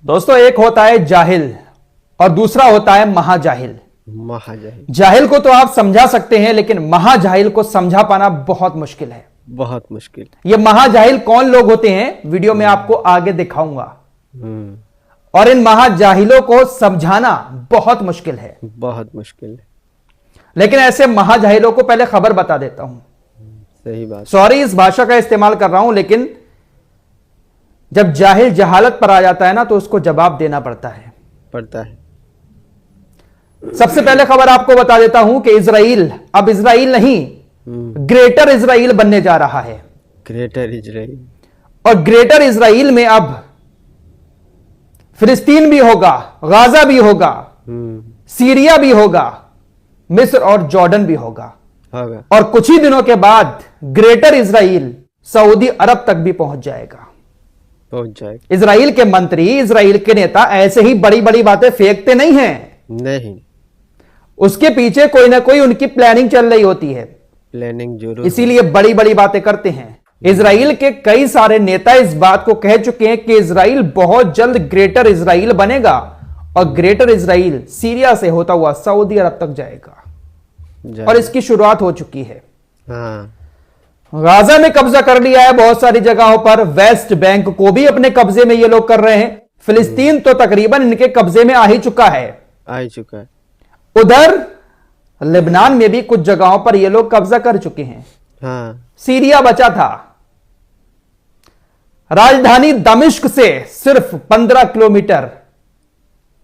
दोस्तों, एक होता है जाहिल और दूसरा होता है महाजाहिल। जाहिल को तो आप समझा सकते हैं, लेकिन महाजाहिल को समझा पाना बहुत मुश्किल है। बहुत मुश्किल। ये महाजाहिल कौन लोग होते हैं, वीडियो में आपको आगे दिखाऊंगा। और इन महाजाहिलों को समझाना बहुत मुश्किल है, बहुत मुश्किल है। लेकिन ऐसे महाजाहिलों को पहले खबर बता देता हूं। सही बात। सॉरी इस भाषा का इस्तेमाल कर रहा हूं, लेकिन जब जाहिल जहालत पर आ जाता है ना, तो उसको जवाब देना पड़ता है। सबसे पहले खबर आपको बता देता हूं कि इजराइल अब इजराइल नहीं, ग्रेटर इजराइल बनने जा रहा है। Greater Israel. और ग्रेटर इजराइल में अब फिलिस्तीन भी होगा, गाजा भी होगा, सीरिया भी होगा, मिस्र और जॉर्डन भी होगा। और कुछ ही दिनों के बाद ग्रेटर इजराइल सऊदी अरब तक भी पहुंच जाएगा। इजराइल के मंत्री, इजराइल के नेता ऐसे ही बड़ी बड़ी बातें फेंकते नहीं हैं। नहीं, उसके पीछे कोई ना कोई उनकी प्लानिंग चल रही होती है। प्लानिंग जरूर, इसीलिए बड़ी बड़ी बातें करते हैं। इजराइल के कई सारे नेता इस बात को कह चुके हैं कि इजराइल बहुत जल्द ग्रेटर इजराइल बनेगा और ग्रेटर इजराइल सीरिया से होता हुआ सऊदी अरब तक जाएगा। और इसकी शुरुआत हो चुकी है। गाजा में कब्जा कर लिया है बहुत सारी जगहों पर। वेस्ट बैंक को भी अपने कब्जे में ये लोग कर रहे हैं। फिलिस्तीन तो तकरीबन इनके कब्जे में आ ही चुका है। उधर लेबनान में भी कुछ जगहों पर ये लोग कब्जा कर चुके हैं। सीरिया बचा था। राजधानी दमिश्क से सिर्फ 15 किलोमीटर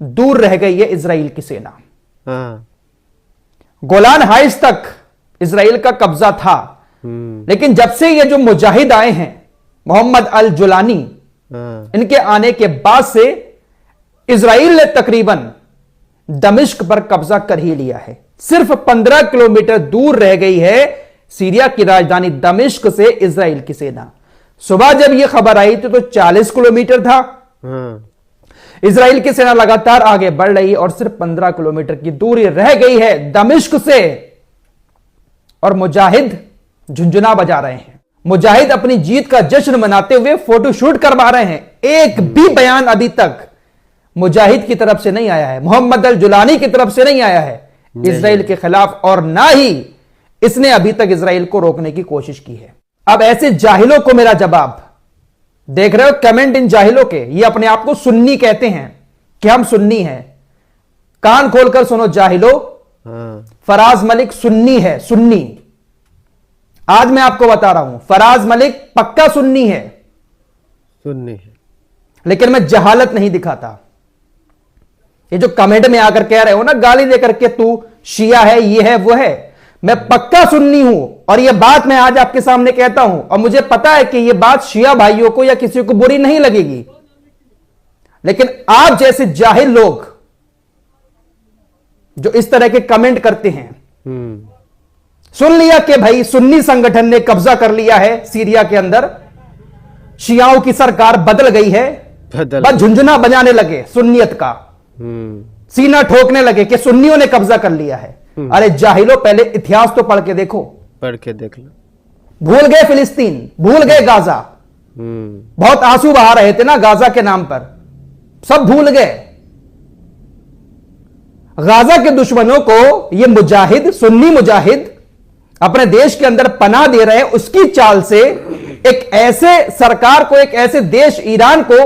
दूर रह गई है इजराइल की सेना। गोलान हाइट्स तक इजराइल का कब्जा था, लेकिन जब से ये जो मुजाहिद आए हैं, मोहम्मद अल जुलानी, इनके आने के बाद से इजराइल ने तकरीबन दमिश्क पर कब्जा कर ही लिया है। सिर्फ 15 किलोमीटर दूर रह गई है सीरिया की राजधानी दमिश्क से इजराइल की सेना। सुबह जब यह खबर आई थी तो 40 किलोमीटर था। इजराइल की सेना लगातार आगे बढ़ रही और सिर्फ 15 किलोमीटर की दूरी रह गई है दमिश्क से। और मुजाहिद झुंझुना बजा रहे हैं। मुजाहिद अपनी जीत का जश्न मनाते हुए फोटोशूट करवा रहे हैं। एक भी बयान अभी तक मुजाहिद की तरफ से नहीं आया है, मोहम्मद अल जुलानी की तरफ से नहीं आया है इजराइल के खिलाफ, और ना ही इसने अभी तक इजराइल को रोकने की कोशिश की है। अब ऐसे जाहिलों को मेरा जवाब, देख रहे हो कमेंट इन जाहिलों के, ये अपने आप को सुन्नी कहते हैं कि हम सुन्नी हैं। कान खोलकर सुनो जाहिलो, फराज मलिक सुन्नी है, सुन्नी। आज मैं आपको बता रहा हूं, फराज मलिक पक्का सुन्नी है, लेकिन मैं जहालत नहीं दिखाता। ये जो कमेंट में आकर कह रहे हो ना, गाली देकर के तू शिया है, ये है, वो है, मैं पक्का सुन्नी हूं। और ये बात मैं आज आपके सामने कहता हूं, और मुझे पता है कि ये बात शिया भाइयों को या किसी को बुरी नहीं लगेगी, लेकिन आप जैसे जाहिल लोग जो इस तरह के कमेंट करते हैं, सुन लिया कि भाई सुन्नी संगठन ने कब्जा कर लिया है सीरिया के अंदर, शियाओं की सरकार बदल गई है, बस झुंझुना बजाने लगे सुन्नियत का, सीना ठोकने लगे कि सुन्नियों ने कब्जा कर लिया है। अरे जाहिलो, पहले इतिहास तो पढ़ के देखो, पढ़ के देख लो। भूल गए फिलिस्तीन, भूल गए गाजा, बहुत आंसू बहा रहे थे ना गाजा के नाम पर, सब भूल गए। गाजा के दुश्मनों को ये मुजाहिद, सुन्नी मुजाहिद अपने देश के अंदर पनाह दे रहे हैं। उसकी चाल से एक ऐसे सरकार को, एक ऐसे देश ईरान को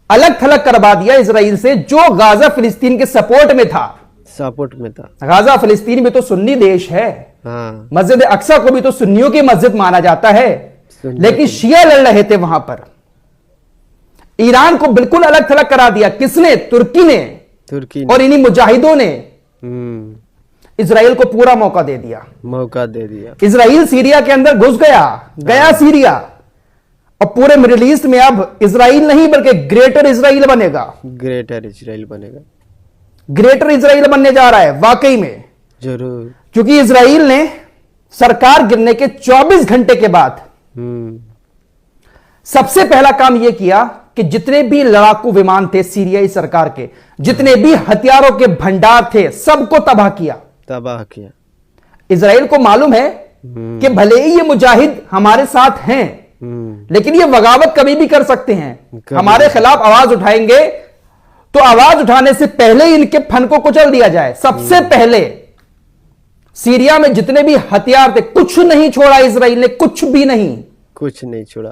अलग थलग करवा दिया इजराइल से, जो गाजा फिलिस्तीन के सपोर्ट में था। गाजा फिलिस्तीन में तो सुन्नी देश है। मस्जिद अक्सा को भी तो सुन्नियों की मस्जिद माना जाता है, लेकिन शिया लड़ रहे थे वहां पर। ईरान को बिल्कुल अलग थलग करा दिया। किसने? तुर्की ने। और इन्हीं मुजाहिदों ने इजराइल को पूरा मौका दे दिया। इजराइल सीरिया के अंदर घुस गया सीरिया, और पूरे मिडिल ईस्ट में अब इजराइल नहीं बल्कि ग्रेटर इजराइल बनेगा। ग्रेटर इजराइल बनने जा रहा है वाकई में, जरूर। क्योंकि इजराइल ने सरकार गिरने के 24 घंटे के बाद सबसे पहला काम यह किया कि जितने भी लड़ाकू विमान थे सीरियाई सरकार के, जितने भी हथियारों के भंडार थे, सबको तबाह किया। इजराइल को मालूम है कि भले ही ये मुजाहिद हमारे साथ हैं, लेकिन ये बगावत कभी भी कर सकते हैं। हमारे खिलाफ आवाज उठाएंगे तो आवाज उठाने से पहले इनके फन को कुचल दिया जाए। सबसे पहले सीरिया में जितने भी हथियार थे कुछ नहीं छोड़ा इसराइल ने, कुछ भी नहीं, कुछ नहीं छोड़ा।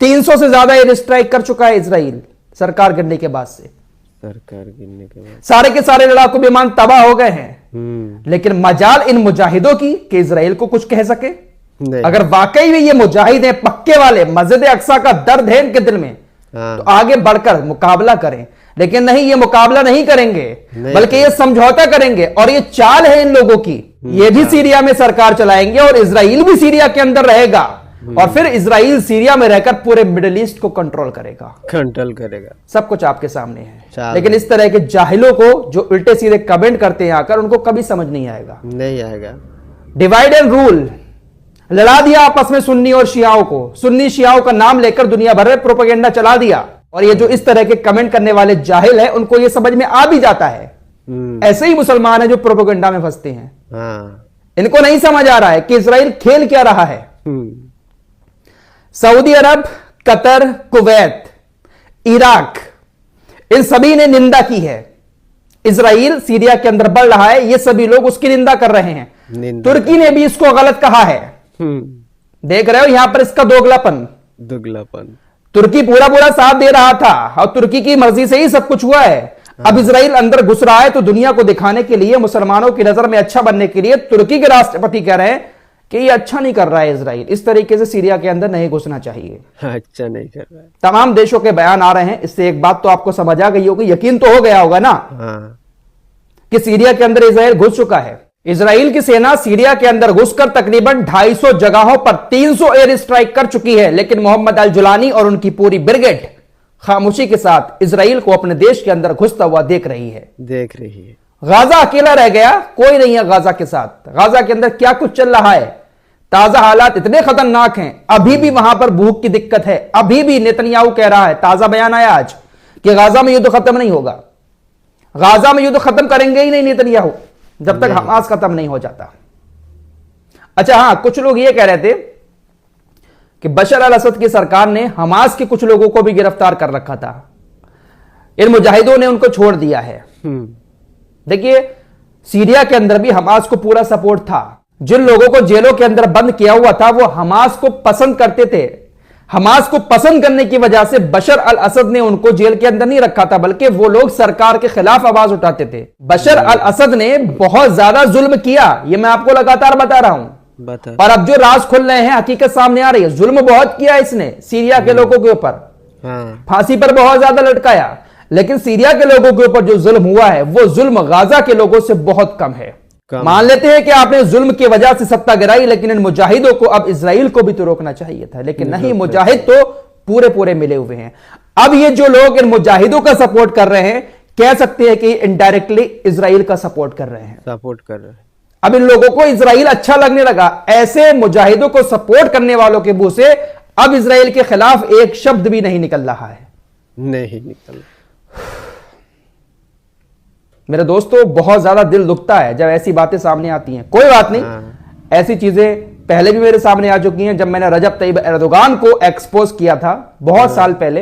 300 से ज्यादा एयर स्ट्राइक कर चुका है इसराइल सरकार गिरने के बाद से। सरकार गिरने के बाद सारे के सारे लड़ाकू विमान तबाह हो गए हैं। लेकिन मजाल इन मुजाहिदों की कि इसराइल को कुछ कह सके। अगर वाकई में ये मुजाहिद हैं पक्के वाले, मस्जिद अक्सा का दर्द है इनके दिल में, तो आगे बढ़कर मुकाबला करें। लेकिन नहीं, ये मुकाबला नहीं करेंगे, बल्कि ये समझौता करेंगे। और ये चाल है इन लोगों की, ये भी सीरिया में सरकार चलाएंगे और इसराइल भी सीरिया के अंदर रहेगा। और फिर इसराइल सीरिया में रहकर पूरे मिडिल ईस्ट को कंट्रोल करेगा। सब कुछ आपके सामने है। लेकिन इस तरह के जाहिलों को जो उल्टे सीधे कमेंट करते हैं आकर, उनको कभी समझ नहीं आएगा। डिवाइड एंड रूल लड़ा दिया आपस में सुन्नी और शियाओं को। सुन्नी शियाओं का नाम लेकर दुनिया भर में प्रोपेगेंडा चला दिया। और ये जो इस तरह के कमेंट करने वाले जाहिल है, उनको ये समझ में आ भी जाता है। ऐसे ही मुसलमान है जो प्रोपेगेंडा में फंसते हैं। इनको नहीं समझ आ रहा है कि इसराइल खेल क्या रहा है। सऊदी अरब, कतर, कुवैत, इराक, इन सभी ने निंदा की है। इसराइल सीरिया के अंदर बढ़ रहा है, ये सभी लोग उसकी निंदा कर रहे हैं। तुर्की ने भी इसको गलत कहा है। देख रहे हो यहां पर इसका दोगलापन। तुर्की पूरा साथ दे रहा था और तुर्की की मर्जी से ही सब कुछ हुआ है। अब इसराइल अंदर घुस रहा है तो दुनिया को दिखाने के लिए, मुसलमानों की नजर में अच्छा बनने के लिए तुर्की के राष्ट्रपति कह रहे हैं कि ये अच्छा नहीं कर रहा है इसराइल, इस तरीके से सीरिया के अंदर नहीं घुसना चाहिए। अच्छा नहीं कर रहा है। तमाम देशों के बयान आ रहे हैं। इससे एक बात तो आपको समझ आ गई होगी, यकीन तो हो गया होगा ना कि सीरिया के अंदर इसराइल घुस चुका है। इसराइल की सेना सीरिया के अंदर घुसकर तकरीबन 250 जगहों पर 300 एयर स्ट्राइक कर चुकी है। लेकिन मोहम्मद अल जुलानी और उनकी पूरी ब्रिगेड खामोशी के साथ इसराइल को अपने देश के अंदर घुसता हुआ देख रही है। गाजा अकेला रह गया, कोई नहीं है गाजा के साथ। गाजा के अंदर क्या कुछ चल रहा है, ताजा हालात इतने खतरनाक हैं। अभी भी वहां पर भूख की दिक्कत है। अभी भी नेतन्याहू कह रहा है, ताजा बयान आया आज, कि गाजा में युद्ध खत्म नहीं होगा। गाजा में युद्ध खत्म करेंगे ही नहीं नेतन्याहू जब तक हमास खत्म नहीं हो जाता। अच्छा हां, कुछ लोग ये कह रहे थे कि बशर अल असद की सरकार ने हमास के कुछ लोगों को भी गिरफ्तार कर रखा था, इन मुजाहिदों ने उनको छोड़ दिया है। देखिए, सीरिया के अंदर भी हमास को पूरा सपोर्ट था। जिन लोगों को जेलों के अंदर बंद किया हुआ था वो हमास को पसंद करते थे। हमास को पसंद करने की वजह से बशर अल असद ने उनको जेल के अंदर नहीं रखा था, बल्कि वो लोग सरकार के खिलाफ आवाज उठाते थे। बशर अल असद ने बहुत ज्यादा जुल्म किया, ये मैं आपको लगातार बता रहा हूं। और अब जो राज खुल रहे हैं, हकीकत सामने आ रही है। जुल्म बहुत किया इसने सीरिया के लोगों के ऊपर, फांसी पर बहुत ज्यादा लटकाया। लेकिन सीरिया के लोगों के ऊपर जो जुल्म हुआ है वो जुल्म गाजा के लोगों से बहुत कम है। मान लेते हैं कि आपने जुल्म की वजह से सत्ता गिराई, लेकिन इन मुजाहिदों को अब इसराइल को भी तो रोकना चाहिए था। लेकिन नहीं, मुजाहिद तो पूरे मिले हुए हैं। अब ये जो लोग इन मुजाहिदों का सपोर्ट कर रहे हैं, कह सकते हैं कि इनडायरेक्टली इसराइल का सपोर्ट कर रहे हैं। अब इन लोगों को इसराइल अच्छा लगने लगा। ऐसे मुजाहिदों को सपोर्ट करने वालों के मुंह से अब इसराइल के खिलाफ एक शब्द भी नहीं निकल रहा है। मेरे दोस्तों, बहुत ज्यादा दिल दुखता है जब ऐसी बातें सामने आती हैं। कोई बात नहीं, ऐसी चीजें पहले भी मेरे सामने आ चुकी हैं। जब मैंने रजब तैयब एर्दोगान को एक्सपोज किया था बहुत साल पहले,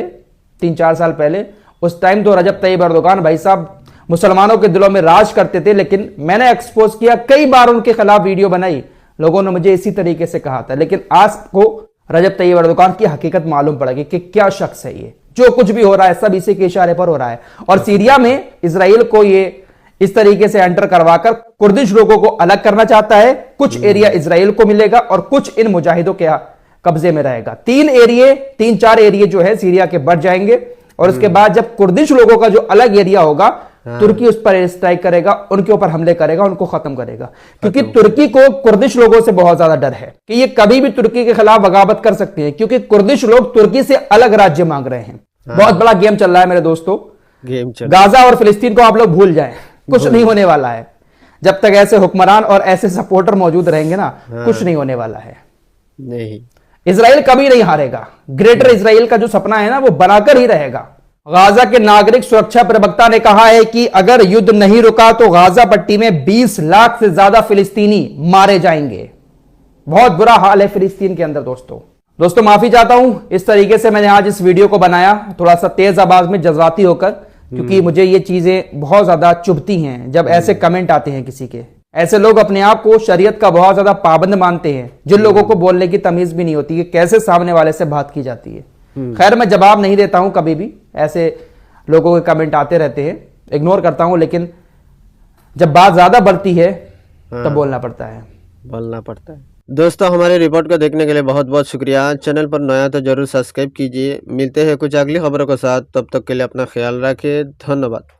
3-4 साल पहले, उस टाइम तो रजब तैयब एर्दोगान भाई साहब मुसलमानों के दिलों में राज करते थे। लेकिन मैंने एक्सपोज किया, कई बार उनके खिलाफ वीडियो बनाई, लोगों ने मुझे इसी तरीके से कहा था। लेकिन आज को रजब तैयब एर्दोगान की हकीकत मालूम पड़ेगी कि क्या शख्स है ये। जो कुछ भी हो रहा है सब इसी के इशारे पर हो रहा है। और सीरिया में इसराइल को ये इस तरीके से एंटर करवाकर कुर्दिश लोगों को अलग करना चाहता है। कुछ एरिया इसराइल को मिलेगा और कुछ इन मुजाहिदों के कब्जे में रहेगा। 3-4 एरिया जो है सीरिया के बढ़ जाएंगे। और उसके बाद जब कुर्दिश लोगों का जो अलग एरिया होगा, तुर्की उस पर स्ट्राइक करेगा, उनके ऊपर हमले करेगा, उनको खत्म करेगा। क्योंकि तुर्की को कुर्दिश लोगों से बहुत ज्यादा डर है कि ये कभी भी तुर्की के खिलाफ बगावत कर सकते हैं, क्योंकि कुर्दिश लोग तुर्की से अलग राज्य मांग रहे हैं। बहुत बड़ा गेम चल रहा है मेरे दोस्तों। गाजा और फिलिस्तीन को आप लोग भूल जाएं, कुछ नहीं होने वाला है। जब तक ऐसे हुक्मरान और ऐसे सपोर्टर मौजूद रहेंगे ना, कुछ नहीं होने वाला है। नहीं, इसराइल कभी नहीं हारेगा। ग्रेटर इसराइल का जो सपना है ना, वो बनाकर ही रहेगा। गाजा के नागरिक सुरक्षा प्रवक्ता ने कहा है कि अगर युद्ध नहीं रुका तो गाजा पट्टी में 20 लाख से ज्यादा फिलिस्तीनी मारे जाएंगे। बहुत बुरा हाल है फिलिस्तीन के अंदर दोस्तों। दोस्तों माफी चाहता हूं, इस तरीके से मैंने आज इस वीडियो को बनाया, थोड़ा सा तेज आवाज में, जज्बाती होकर, क्योंकि मुझे ये चीजें बहुत ज्यादा चुभती हैं जब ऐसे कमेंट आते हैं किसी के। ऐसे लोग अपने आप को शरीयत का बहुत ज्यादा पाबंद मानते हैं, जिन लोगों को बोलने की तमीज भी नहीं होती कि कैसे सामने वाले से बात की जाती है। खैर, मैं जवाब नहीं देता हूं कभी भी, ऐसे लोगों के कमेंट आते रहते हैं, इग्नोर करता हूं, लेकिन जब बात ज्यादा बढ़ती है तब बोलना पड़ता है। बोलना पड़ता है। दोस्तों, हमारे रिपोर्ट को देखने के लिए बहुत बहुत शुक्रिया। चैनल पर नया तो जरूर सब्सक्राइब कीजिए। मिलते हैं कुछ अगली खबरों के साथ, तब तक के लिए अपना ख्याल रखिए। धन्यवाद।